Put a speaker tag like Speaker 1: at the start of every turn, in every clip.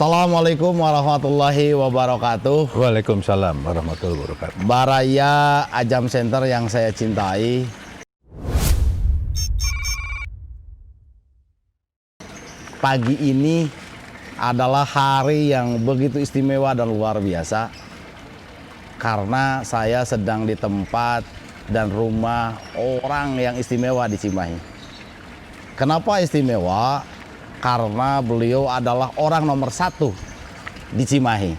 Speaker 1: Assalamualaikum warahmatullahi wabarakatuh.
Speaker 2: Waalaikumsalam warahmatullahi wabarakatuh.
Speaker 1: Baraya Ajam Center yang saya cintai. Pagi ini adalah hari yang begitu istimewa dan luar biasa. Karena saya sedang di tempat dan rumah orang yang istimewa di Cimahi. Kenapa istimewa? Karena beliau adalah orang nomor 1 di Cimahi.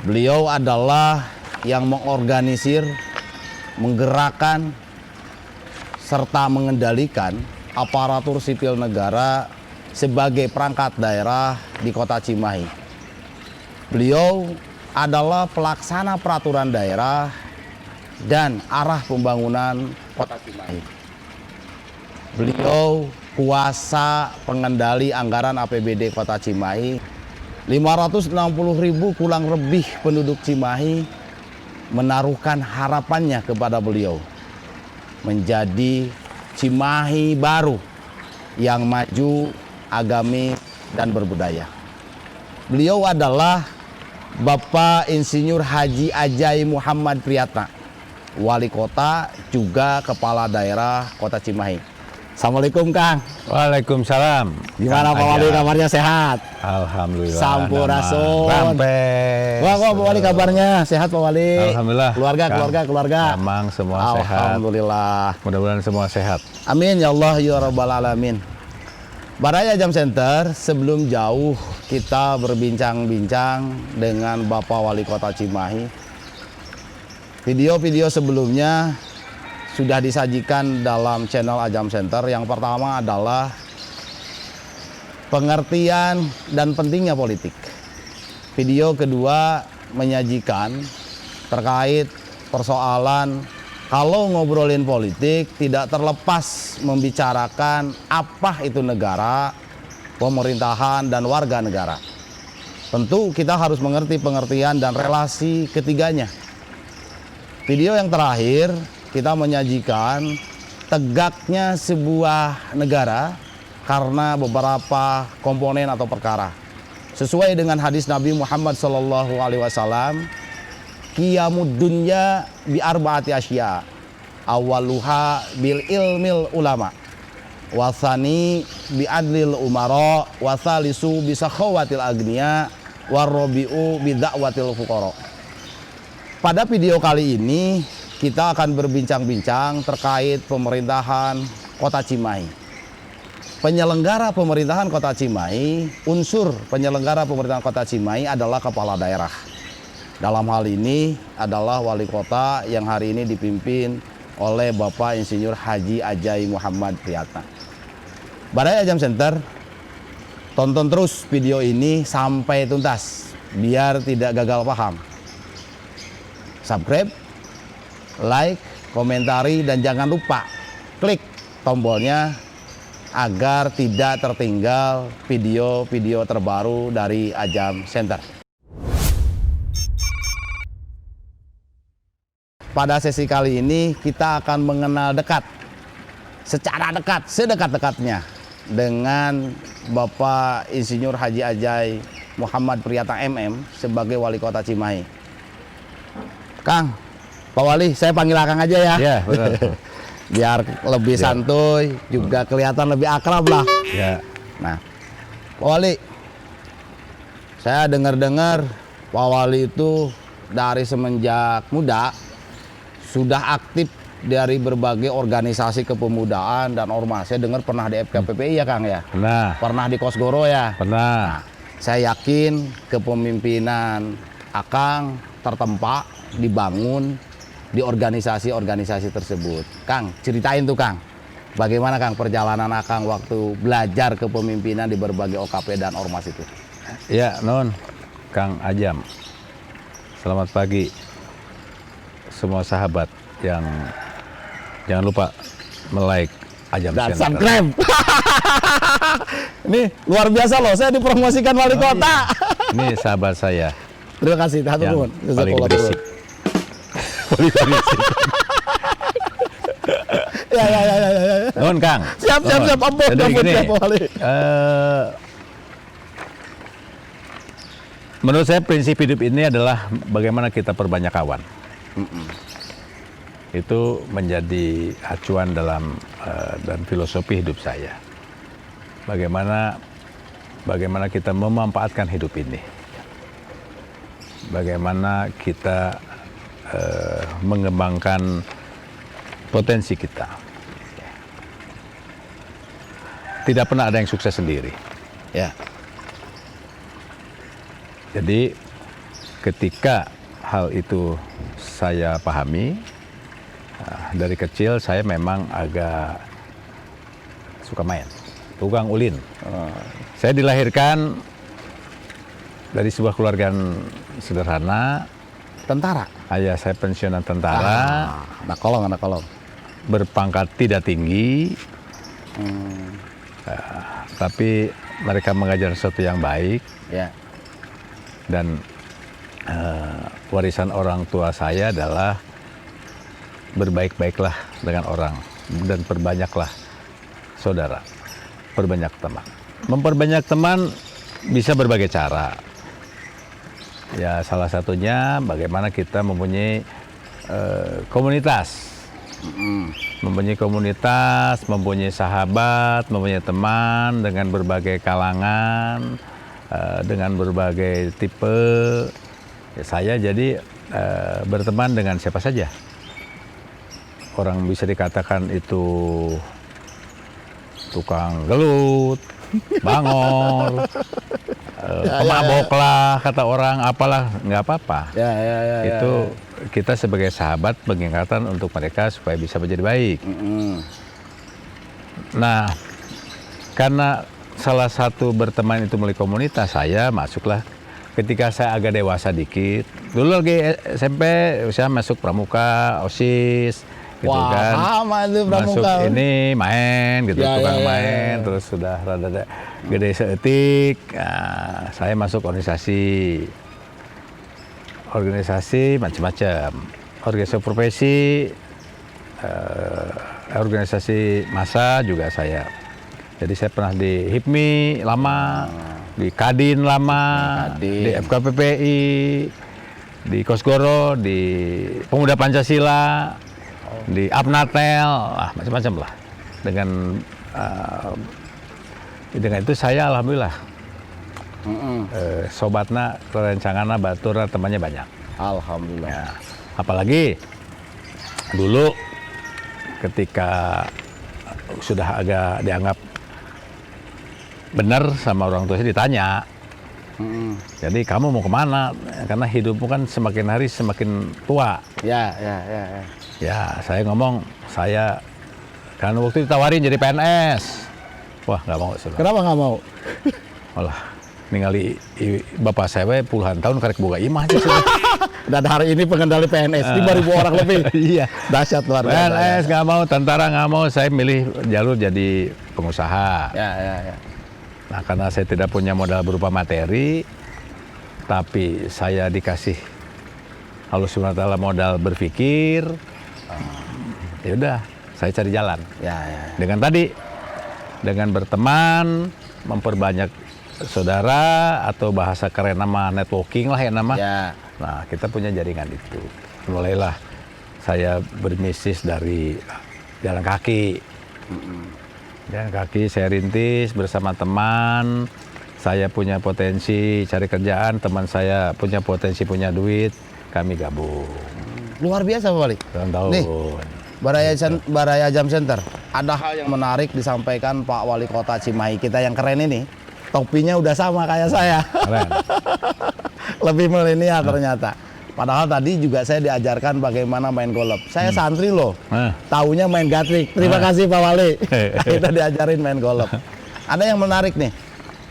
Speaker 1: Beliau adalah yang mengorganisir, menggerakkan, serta mengendalikan aparatur sipil negara sebagai perangkat daerah di kota Cimahi. Beliau adalah pelaksana peraturan daerah dan arah pembangunan kota Cimahi. Beliau kuasa pengendali anggaran APBD Kota Cimahi. 560.000 kurang lebih penduduk Cimahi menaruhkan harapannya kepada beliau menjadi Cimahi baru yang maju, agamis, dan berbudaya. Beliau adalah Bapak Insinyur Haji Ajai Muhammad Priyatna, Wali Kota juga Kepala Daerah Kota Cimahi. Assalamualaikum Kang.
Speaker 2: Waalaikumsalam.
Speaker 1: Gimana Pak Wali, kabarnya sehat?
Speaker 2: Alhamdulillah.
Speaker 1: Sampurasun.
Speaker 2: Rampes.
Speaker 1: Wah, Pak Wali kabarnya sehat Pak Wali.
Speaker 2: Alhamdulillah.
Speaker 1: Keluarga.
Speaker 2: Emang semua sehat.
Speaker 1: Alhamdulillah.
Speaker 2: Mudah-mudahan semua sehat.
Speaker 1: Amin ya Allah ya Rabbal Alamin. Baraya Ajam Center, sebelum jauh kita berbincang-bincang dengan Bapak Wali Kota Cimahi. Video-video sebelumnya sudah disajikan dalam channel Ajam Center. Yang pertama adalah pengertian dan pentingnya politik. Video kedua menyajikan terkait persoalan kalau ngobrolin politik tidak terlepas membicarakan apa itu negara, pemerintahan, dan warga negara. Tentu kita harus mengerti pengertian dan relasi ketiganya. Video yang terakhir kita menyajikan tegaknya sebuah negara karena beberapa komponen atau perkara. Sesuai dengan hadis Nabi Muhammad SAW, qiyamud dunya bi arba'ati asya. Awaluha bil ilmil ulama. Wasani bi adlil umara. Wasalisu bi sakhawatil agniya. Warrobi'u bi da'watil fuqara. Pada video kali ini kita akan berbincang-bincang terkait pemerintahan Kota Cimahi. Penyelenggara pemerintahan Kota Cimahi, unsur penyelenggara pemerintahan Kota Cimahi adalah kepala daerah. Dalam hal ini adalah wali kota yang hari ini dipimpin oleh Bapak Insinyur Haji Ajai Muhammad Priyatna. Baraya Ajam Center, tonton terus video ini sampai tuntas biar tidak gagal paham. Subscribe, like, komentari, dan jangan lupa klik tombolnya agar tidak tertinggal video-video terbaru dari Ajam Center. Pada sesi kali ini kita akan mengenal dekat, secara dekat, sedekat-dekatnya dengan Bapak Insinyur Haji Ajai Muhammad Priyatna MM sebagai Wali Kota Cimahi. Kang, Pak Wali, saya panggil Akang aja ya.
Speaker 2: Ya, betul.
Speaker 1: Biar lebih santuy, juga kelihatan lebih akrab lah.
Speaker 2: Ya.
Speaker 1: Nah, Pak Wali, saya dengar-dengar Pak Wali itu dari semenjak muda sudah aktif dari berbagai organisasi kepemudaan dan ormas. Saya dengar pernah di FKPPI ya Kang ya?
Speaker 2: Pernah.
Speaker 1: Pernah di Kosgoro ya?
Speaker 2: Pernah.
Speaker 1: Saya yakin kepemimpinan Akang tertempa, dibangun di organisasi-organisasi tersebut. Kang, ceritain tuh Kang, bagaimana Kang perjalanan Akang waktu belajar kepemimpinan di berbagai OKP dan ormas itu?
Speaker 2: Ya, non, Kang Ajam. Selamat pagi semua sahabat yang jangan lupa like Ajam
Speaker 1: Dan
Speaker 2: Center.
Speaker 1: subscribe. Ini luar biasa loh, saya dipromosikan wali kota.
Speaker 2: Ini sahabat saya
Speaker 1: Terima kasih,
Speaker 2: yang
Speaker 1: Tuhan.
Speaker 2: paling berisik.
Speaker 1: Ya.
Speaker 2: Nuhun Kang.
Speaker 1: Siap,
Speaker 2: Nuhun.
Speaker 1: ampun,
Speaker 2: Jadi
Speaker 1: ampun,
Speaker 2: gini,
Speaker 1: siap, Wali.
Speaker 2: Menurut saya prinsip hidup ini adalah bagaimana kita perbanyak kawan. Itu menjadi acuan dalam dan filosofi hidup saya. Bagaimana kita memanfaatkan hidup ini. Bagaimana kita mengembangkan potensi kita. Tidak pernah ada yang sukses sendiri.
Speaker 1: Ya.
Speaker 2: Jadi ketika hal itu saya pahami, dari kecil saya memang agak suka main, tukang ulin. Saya dilahirkan dari sebuah keluarga sederhana.
Speaker 1: Tentara.
Speaker 2: Ayah saya pensiunan tentara,
Speaker 1: Anak kolong.
Speaker 2: berpangkat tidak tinggi, tapi mereka mengajar sesuatu yang baik.
Speaker 1: Ya.
Speaker 2: Dan warisan orang tua saya adalah berbaik-baiklah dengan orang dan perbanyaklah saudara, perbanyak teman. Memperbanyak teman bisa berbagai cara. Ya salah satunya bagaimana kita mempunyai komunitas. Mempunyai komunitas, mempunyai sahabat, mempunyai teman dengan berbagai kalangan, dengan berbagai tipe. Ya, saya jadi berteman dengan siapa saja. Orang bisa dikatakan itu tukang gelut, bangor, pemabok lah kata orang, apalah, nggak apa-apa.
Speaker 1: Ya.
Speaker 2: Itu kita sebagai sahabat mengingatkan untuk mereka supaya bisa menjadi baik. Nah, karena salah satu berteman itu melalui komunitas, saya masuklah ketika saya agak dewasa dikit. Dulu lagi SMP, saya masuk pramuka, OSIS, gitu kan.
Speaker 1: Sama itu
Speaker 2: Masuk
Speaker 1: pramuka.
Speaker 2: ini main gitu, tukang main, terus sudah rada gede seetik. Nah, saya masuk organisasi macam-macam, organisasi profesi, organisasi massa juga saya. Jadi saya pernah di HIPMI lama, di Kadin lama, di FKPPI, di Kosgoro, di Pemuda Pancasila, di Apnatel, macam-macam lah. Dengan itu saya alhamdulillah sobatna, kerencangana, baturna, temannya banyak.
Speaker 1: Alhamdulillah.
Speaker 2: Ya, apalagi dulu ketika sudah agak dianggap benar sama orang tua saya ditanya, jadi kamu mau kemana? Karena hidupmu kan semakin hari semakin tua.
Speaker 1: Ya.
Speaker 2: Ya, saya ngomong, kan waktu ditawarin jadi PNS. Wah, nggak mau. Sudah.
Speaker 1: Kenapa nggak mau?
Speaker 2: Malah ningali bapak saya puluhan tahun karek boga imah aja.
Speaker 1: Dan hari ini pengendali PNS 5.000 orang lebih.
Speaker 2: Iya.
Speaker 1: Dahsyat luar biasa.
Speaker 2: PNS nggak mau, tentara nggak mau, saya milih jalur jadi pengusaha.
Speaker 1: Ya.
Speaker 2: Nah, karena saya tidak punya modal berupa materi, tapi saya dikasih Allah Subhanahu wa Ta'ala modal berpikir, ya udah, saya cari jalan.
Speaker 1: Ya.
Speaker 2: Dengan berteman, memperbanyak saudara, atau bahasa keren nama networking lah ya nama.
Speaker 1: Ya.
Speaker 2: Nah, kita punya jaringan itu. Mulailah saya berbisnis dari jalan kaki. Jalan kaki saya rintis bersama teman. Saya punya potensi cari kerjaan, teman saya punya potensi punya duit, kami gabung.
Speaker 1: Luar biasa Pak Wali.
Speaker 2: Tahun.
Speaker 1: Nih, Baraya Jam Center. Ada hal yang menarik disampaikan Pak Wali Kota Cimahi kita yang keren ini. Topinya udah sama kayak saya.
Speaker 2: Keren.
Speaker 1: Lebih milenial ternyata. Padahal tadi juga saya diajarkan bagaimana main golf. Saya santri loh. Taunya main gatrik. Terima kasih Pak Wali. Kita diajarin main golf. Ada yang menarik nih.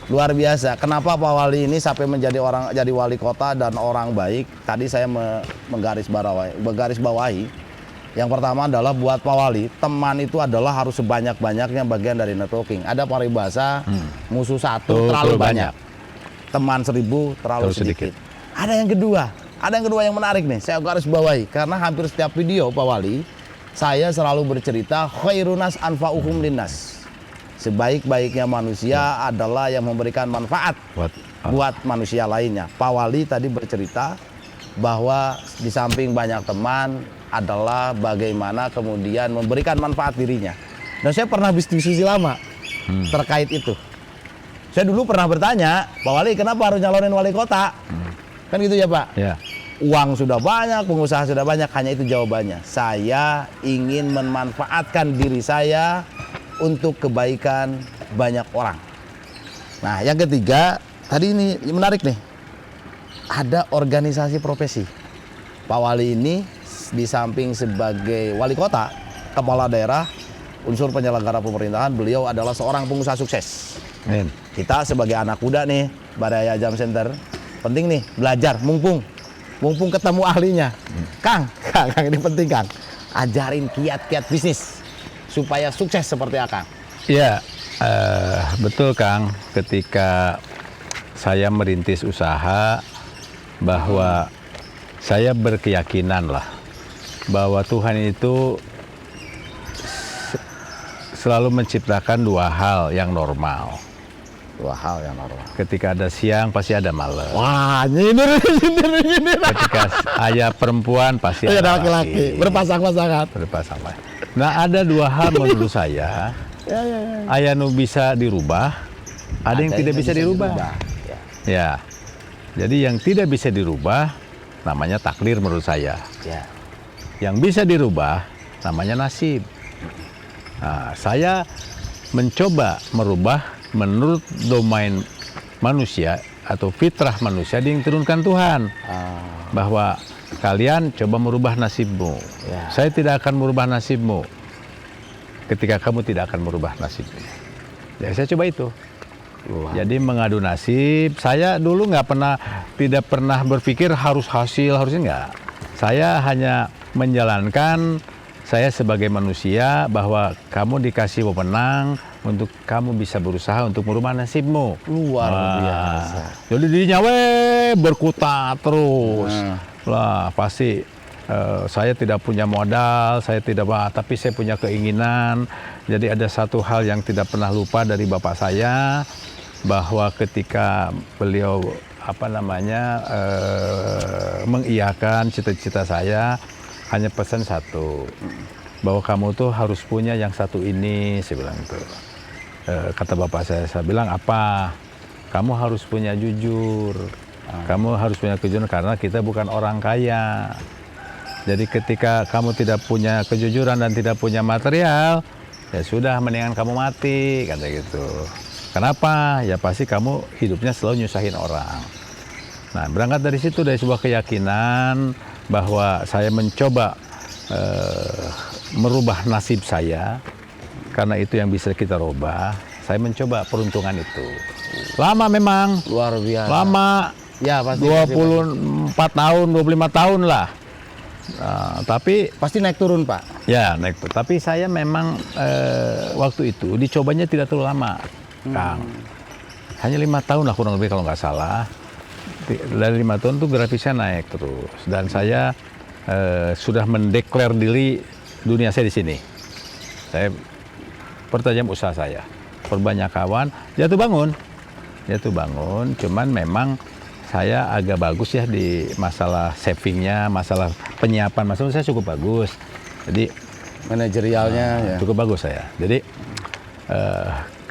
Speaker 1: Luar biasa. Kenapa Pak Wali ini sampai jadi wali kota dan orang baik? Tadi saya menggaris bawahi. Yang pertama adalah buat Pak Wali, teman itu adalah harus sebanyak-banyaknya bagian dari networking. Ada paribasa, musuh satu terlalu banyak. Teman 1.000 terlalu sedikit. Ada yang kedua yang menarik nih, saya garis bawahi. Karena hampir setiap video Pak Wali, saya selalu bercerita khairunas anfa'uhum linnas. Sebaik-baiknya manusia adalah yang memberikan manfaat buat manusia lainnya. Pak Wali tadi bercerita bahwa di samping banyak teman adalah bagaimana kemudian memberikan manfaat dirinya. Dan saya pernah diskusi lama terkait itu. Saya dulu pernah bertanya, Pak Wali kenapa harus nyalonin wali kota? Kan gitu ya Pak?
Speaker 2: Ya.
Speaker 1: Uang sudah banyak, pengusaha sudah banyak, hanya itu jawabannya. Saya ingin memanfaatkan diri saya untuk kebaikan banyak orang. Nah, yang ketiga, tadi ini menarik nih. Ada organisasi profesi. Pak Wali ini di samping sebagai wali kota, kepala daerah, unsur penyelenggara pemerintahan, beliau adalah seorang pengusaha sukses.
Speaker 2: Amin.
Speaker 1: Kita sebagai anak muda nih, Baraya Jam Center, penting nih belajar, mumpung ketemu ahlinya. Kang, ini penting Kang. Ajarin kiat-kiat bisnis supaya sukses seperti Akang.
Speaker 2: Ya, betul Kang. Ketika saya merintis usaha, bahwa saya berkeyakinan lah bahwa Tuhan itu selalu menciptakan dua hal yang normal.
Speaker 1: Dua hal yang normal.
Speaker 2: Ketika ada siang pasti ada malam.
Speaker 1: Wah, nyindir.
Speaker 2: Ketika ayah perempuan pasti ada
Speaker 1: laki-laki, berpasang-pasangan.
Speaker 2: Nah, ada dua hal menurut saya.
Speaker 1: Ya.
Speaker 2: Ayah nu bisa dirubah, ada yang tidak bisa dirubah. Ya. Jadi yang tidak bisa dirubah namanya takdir menurut saya.
Speaker 1: Ya.
Speaker 2: Yang bisa dirubah namanya nasib. Nah, saya mencoba merubah menurut domain manusia atau fitrah manusia yang diturunkan Tuhan. Bahwa kalian coba merubah nasibmu.
Speaker 1: Ya.
Speaker 2: Saya tidak akan merubah nasibmu ketika kamu tidak akan merubah nasibmu. Ya, saya coba itu. Jadi mengadu nasib, saya dulu tidak pernah berpikir harus hasil, harusnya enggak. Saya hanya menjalankan saya sebagai manusia bahwa kamu dikasih wewenang untuk kamu bisa berusaha untuk merubah nasibmu.
Speaker 1: Luar biasa.
Speaker 2: Jadi dirinya berkutat terus. Lah pasti saya tidak punya modal, tapi saya punya keinginan. Jadi ada satu hal yang tidak pernah lupa dari bapak saya, bahwa ketika beliau mengiyakan cita-cita saya, hanya pesan satu, bahwa kamu tuh harus punya yang satu ini, saya bilang tuh. Kata bapak saya bilang apa? Kamu harus punya jujur, kamu harus punya kejujuran karena kita bukan orang kaya. Jadi ketika kamu tidak punya kejujuran dan tidak punya material, ya sudah mendingan kamu mati, kata gitu. Kenapa? Ya pasti kamu hidupnya selalu nyusahin orang. Nah, berangkat dari situ, dari sebuah keyakinan bahwa saya mencoba merubah nasib saya, karena itu yang bisa kita rubah. Saya mencoba peruntungan itu. Lama memang.
Speaker 1: Luar biasa.
Speaker 2: Lama.
Speaker 1: Ya, pasti.
Speaker 2: 24 tahun, 25 tahun lah. Tapi
Speaker 1: pasti naik turun Pak.
Speaker 2: Ya naik turun. Tapi saya memang waktu itu dicobanya tidak terlalu lama, Kang. Hanya 5 tahun lah kurang lebih kalau nggak salah. Dari 5 tahun tuh grafisnya naik terus. Dan saya sudah mendeklar diri dunia saya di sini. Saya pertajam usaha saya, perbanyak kawan, jatuh bangun. Cuman memang saya agak bagus ya di masalah savingnya, masalah penyiapan, masalah saya cukup bagus. Jadi
Speaker 1: manajerialnya ya.
Speaker 2: Cukup bagus saya. Jadi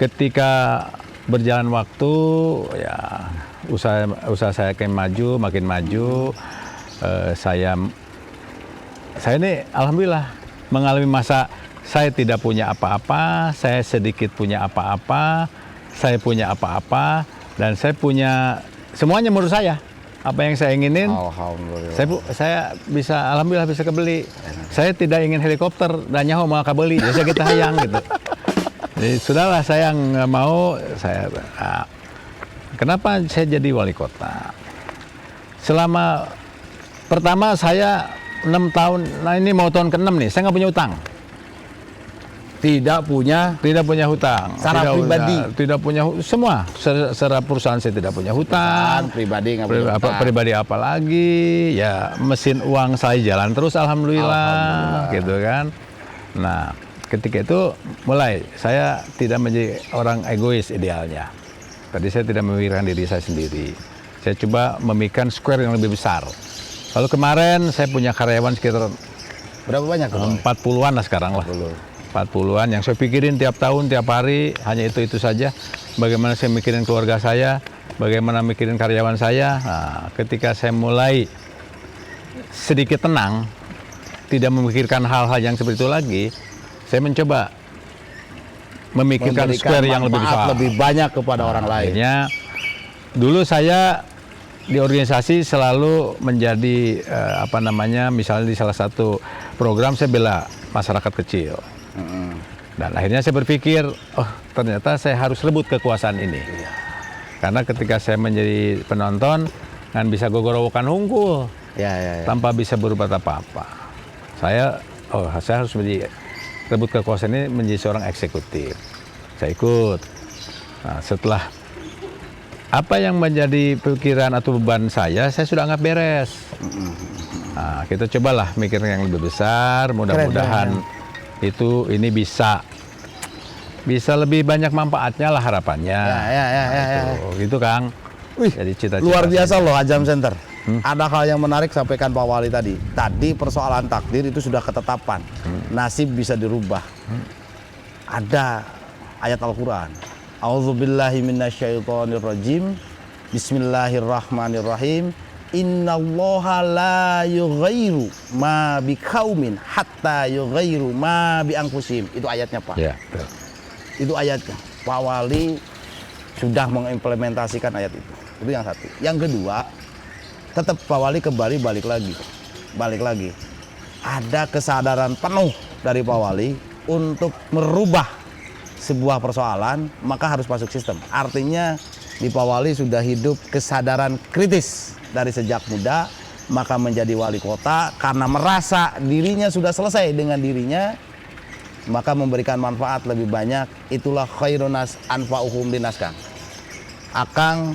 Speaker 2: ketika berjalan waktu, ya usaha saya makin maju. Saya ini alhamdulillah mengalami masa saya tidak punya apa-apa, saya sedikit punya apa-apa, saya punya apa-apa, dan saya punya semuanya menurut saya. Apa yang saya inginin,
Speaker 1: alhamdulillah.
Speaker 2: Saya bisa, alhamdulillah bisa kebeli. Saya tidak ingin helikopter, dan nyaho mau kebeli, jadi kita hayang gitu. Jadi sudahlah, saya nggak mau. Kenapa saya jadi wali kota? Pertama saya 6 tahun, nah ini mau tahun ke-6 nih, saya nggak punya utang.
Speaker 1: Tidak punya
Speaker 2: hutang.
Speaker 1: Secara pribadi.
Speaker 2: Tidak punya semua. Secara perusahaan saya tidak punya hutang.
Speaker 1: Pribadi nggak punya hutang.
Speaker 2: Pribadi apa lagi? Ya mesin uang saya jalan terus, alhamdulillah. Gitu kan. Nah, ketika itu mulai saya tidak menjadi orang egois idealnya. Tadi saya tidak memikirkan diri saya sendiri. Saya coba memikirkan square yang lebih besar. Lalu kemarin saya punya karyawan sekitar
Speaker 1: Berapa banyak?
Speaker 2: 40-an lah sekarang lah. 40-an yang saya pikirin tiap tahun, tiap hari, hanya itu saja. Bagaimana saya mikirin keluarga saya, bagaimana mikirin karyawan saya. Nah, ketika saya mulai sedikit tenang, tidak memikirkan hal-hal yang seperti itu lagi, saya mencoba memikirkan square yang lebih besar.
Speaker 1: Lebih banyak kepada orang lain.
Speaker 2: Akhirnya, dulu saya di organisasi selalu menjadi misalnya di salah satu program saya bela masyarakat kecil. Dan akhirnya saya berpikir, oh ternyata saya harus rebut kekuasaan ini. Karena ketika saya menjadi penonton, kan bisa gogorowokan unggul, tanpa bisa berbuat apa-apa. Saya harus rebut kekuasaan ini menjadi seorang eksekutif. Saya ikut. Nah, setelah apa yang menjadi pikiran atau beban saya sudah anggap beres. Nah, kita cobalah mikir yang lebih besar, mudah-mudahan ini bisa lebih banyak manfaatnya lah harapannya. Gitu Kang.
Speaker 1: Wih,
Speaker 2: jadi cita-cita
Speaker 1: luar biasa loh Ajam Center. Ada hal yang menarik sampaikan Pak Wali tadi. Tadi persoalan takdir itu sudah ketetapan. Nasib bisa dirubah. Ada ayat Al-Quran. A'udzubillahi minasyaitonirrajim. Bismillahirrahmanirrahim. Innallaha la yughayyiru ma biqaumin hatta yughayyiru ma bi anfusihim. Itu ayatnya, Pak.
Speaker 2: Ya,
Speaker 1: itu ayatnya. Pak Wali sudah mengimplementasikan ayat itu. Itu yang satu. Yang kedua, tetap Pak Wali kembali balik lagi. Ada kesadaran penuh dari Pak Wali untuk merubah sebuah persoalan, maka harus masuk sistem. Artinya di Pak Wali sudah hidup kesadaran kritis dari sejak muda, maka menjadi wali kota karena merasa dirinya sudah selesai dengan dirinya, maka memberikan manfaat lebih banyak. Itulah khairunas anfa'uhum linas, Kang. Akang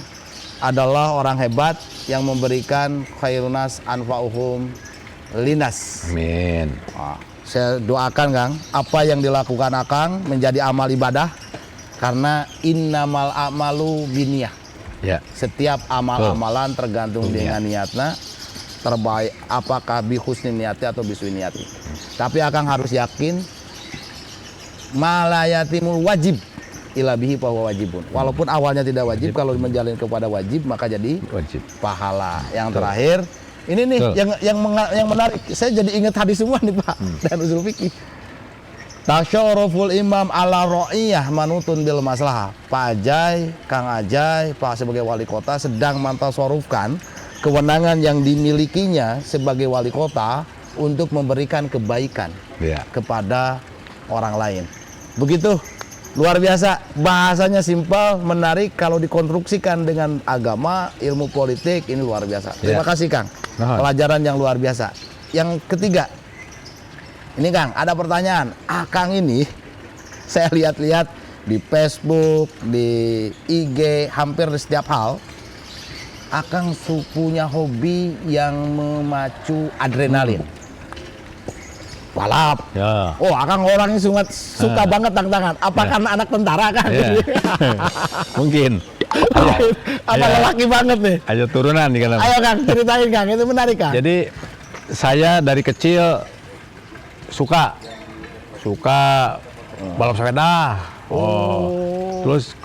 Speaker 1: adalah orang hebat yang memberikan khairunas anfa'uhum linas.
Speaker 2: Amin.
Speaker 1: Nah, saya doakan Kang, apa yang dilakukan Akang menjadi amal ibadah, karena innamal a'malu binniyah.
Speaker 2: Ya.
Speaker 1: Setiap amal-amalan tergantung dengan niatnya, terbaik apakah bi husni niati atau bisui niati. Tapi Akang harus yakin malayatimul wajib ila bihi bahwa wajibun. Walaupun awalnya tidak wajib, kalau menjalin kepada wajib maka jadi
Speaker 2: wajib.
Speaker 1: Pahala. Yang terakhir ini nih yang menarik. Saya jadi ingat hadis semua nih Pak dan usul fikih. Tasyaruful imam ala ra'iyah manutun bil maslahah. Pak Ajay, Kang Ajay, Pak sebagai wali kota sedang mentasarufkan kewenangan yang dimilikinya sebagai wali kota untuk memberikan kebaikan kepada orang lain. Begitu, luar biasa. Bahasanya simpel, menarik. Kalau dikonstruksikan dengan agama, ilmu politik, ini luar biasa. Terima kasih Kang. Pelajaran yang luar biasa. Yang ketiga, ini Kang, ada pertanyaan. Kang ini saya lihat-lihat di Facebook, di IG, hampir di setiap hal. Akang punya hobi yang memacu adrenalin. Balap.
Speaker 2: Ya.
Speaker 1: Oh, Akang orangnya suka banget tantangan. Apa karena anak tentara Kang?
Speaker 2: Ya. Mungkin.
Speaker 1: Apa lelaki banget nih?
Speaker 2: Ayo turunan nih kan.
Speaker 1: Ayo Kang, ceritain Kang, itu menarik Kang.
Speaker 2: Jadi saya dari kecil suka balap sepeda. Terus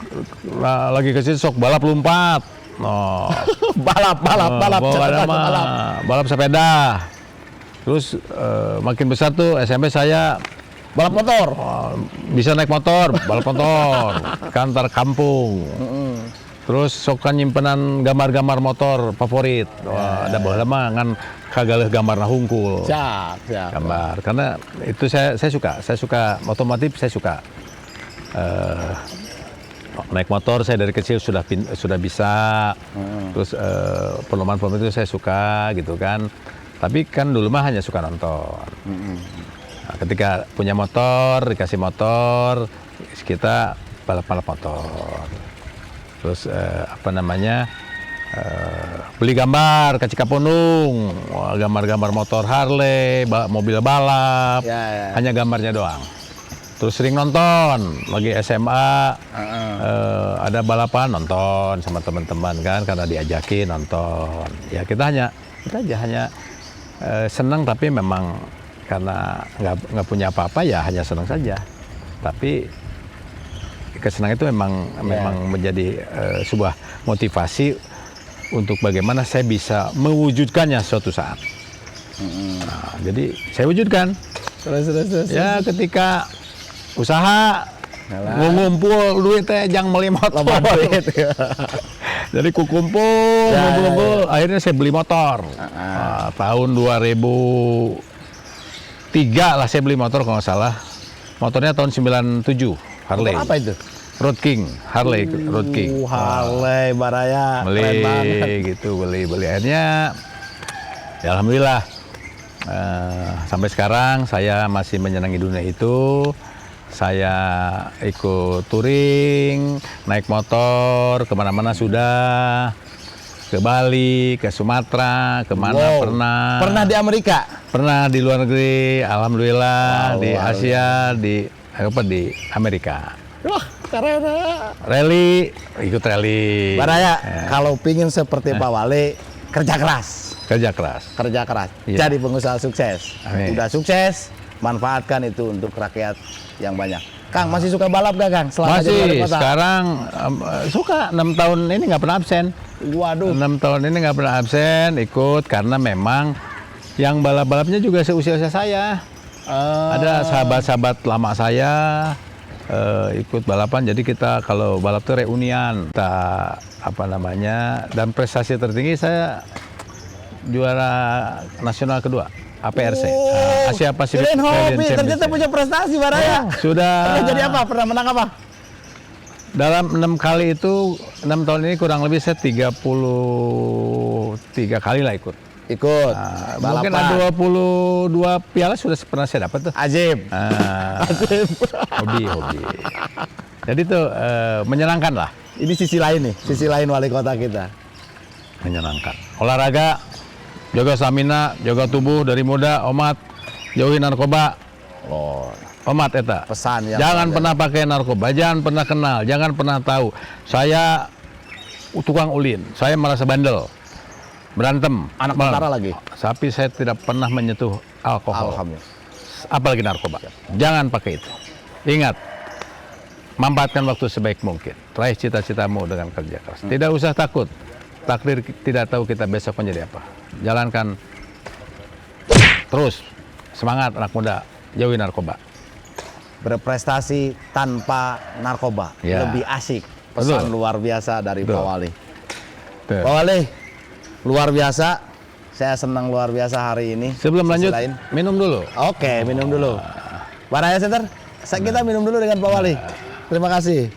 Speaker 2: lagi kecil sok balap lompat. balap sepeda. Terus makin besar tuh SMP saya
Speaker 1: balap motor.
Speaker 2: Bisa naik motor, balap motor kantor kampung. Terus sok kan nyimpenan gambar-gambar motor favorit. Ada baheula mah ngan kagaleuh gambarna hungkul.
Speaker 1: Siap.
Speaker 2: Gambar. Karena itu saya suka otomotif, saya suka. Naik motor saya dari kecil sudah bisa. Terus perlombaan itu saya suka gitu kan. Tapi kan dulu mah hanya suka nonton. Nah, ketika punya motor, dikasih motor, kita balap-balap motor. Terus beli gambar ke Cikapundung, gambar-gambar motor Harley, mobil balap, hanya gambarnya doang. Terus sering nonton, lagi SMA, ada balapan nonton sama teman-teman kan, karena diajakin nonton. Ya kita hanya senang, tapi memang karena nggak punya apa-apa ya hanya senang saja. Tapi kesenangan itu memang menjadi sebuah motivasi untuk bagaimana saya bisa mewujudkannya suatu saat. Nah, jadi saya wujudkan.
Speaker 1: Terus.
Speaker 2: Ya ketika usaha ngumpul duit teh jang beli motor. Jadi kumpul, ngumpul, akhirnya saya beli motor. Tahun 2003 lah saya beli motor kalau nggak salah. Motornya tahun 97, Harley.
Speaker 1: Apa itu?
Speaker 2: Road King, Harley Road King.
Speaker 1: Harley Baraya, keren banget.
Speaker 2: Beli. Akhirnya, ya alhamdulillah. Sampai sekarang saya masih menyenangi dunia itu. Saya ikut touring, naik motor, kemana-mana sudah, ke Bali, ke Sumatera, kemana pernah.
Speaker 1: Pernah di Amerika?
Speaker 2: Pernah di luar negeri, alhamdulillah, di Asia, di Amerika.
Speaker 1: Wah, keren.
Speaker 2: Rally, ikut rally.
Speaker 1: Baraya, kalau pingin seperti Pak Wali, kerja keras.
Speaker 2: Kerja keras.
Speaker 1: Jadi pengusaha sukses.
Speaker 2: Amin.
Speaker 1: Udah sukses, manfaatkan itu untuk rakyat yang banyak. Kang, masih suka balap gak, Kang? Selama jadi wali
Speaker 2: Masih,
Speaker 1: kota?
Speaker 2: sekarang suka. 6 tahun ini nggak pernah absen.
Speaker 1: Waduh.
Speaker 2: 6 tahun ini nggak pernah absen, ikut karena memang yang balap-balapnya juga seusia saya. Ada sahabat-sahabat lama saya ikut balapan, jadi kita kalau balap itu reunian. Kita dan prestasi tertinggi saya juara nasional kedua. APRC, Asia Pacific
Speaker 1: Kirain hobi,
Speaker 2: Radiant
Speaker 1: ternyata
Speaker 2: Championship.
Speaker 1: punya prestasi Baraya.
Speaker 2: Sudah.
Speaker 1: Pernah jadi apa? Pernah menang apa?
Speaker 2: Dalam 6 kali itu, 6 tahun ini kurang lebih saya 33 kali lah ikut.
Speaker 1: Ikut.
Speaker 2: Mungkin ada 22 piala sudah pernah saya dapat tuh.
Speaker 1: Ajib.
Speaker 2: Hobi. Jadi itu menyenangkan lah.
Speaker 1: Ini sisi lain nih, sisi lain wali kota kita.
Speaker 2: Menyenangkan. Olahraga, jaga stamina, jaga tubuh dari muda, omat, jauhi narkoba. Omat eta.
Speaker 1: Pesan yang
Speaker 2: jangan pernah pakai narkoba, jangan pernah kenal, jangan pernah tahu. Saya tukang ulin, saya merasa bandel. Berantem.
Speaker 1: Anak tentara lagi.
Speaker 2: Tapi saya tidak pernah menyentuh alkohol.
Speaker 1: Alhamdulillah.
Speaker 2: Apalagi narkoba. Jangan pakai itu. Ingat, manfaatkan waktu sebaik mungkin. Raih cita-citamu dengan kerja keras. Tidak usah takut. Takdir tidak tahu kita besok menjadi apa. Jalankan terus. Semangat anak muda. Jauhi narkoba.
Speaker 1: Berprestasi tanpa narkoba.
Speaker 2: Ya.
Speaker 1: Lebih asik. Pesan
Speaker 2: Betul.
Speaker 1: luar biasa dari
Speaker 2: Betul.
Speaker 1: Pak Wali.
Speaker 2: Tuh.
Speaker 1: Pak Wali, luar biasa. Saya senang luar biasa hari ini.
Speaker 2: Sebelum
Speaker 1: Sisi
Speaker 2: lanjut,
Speaker 1: lain.
Speaker 2: minum dulu.
Speaker 1: Oke, minum dulu. Baraya Center, kita minum dulu dengan Pak Wali. Terima kasih.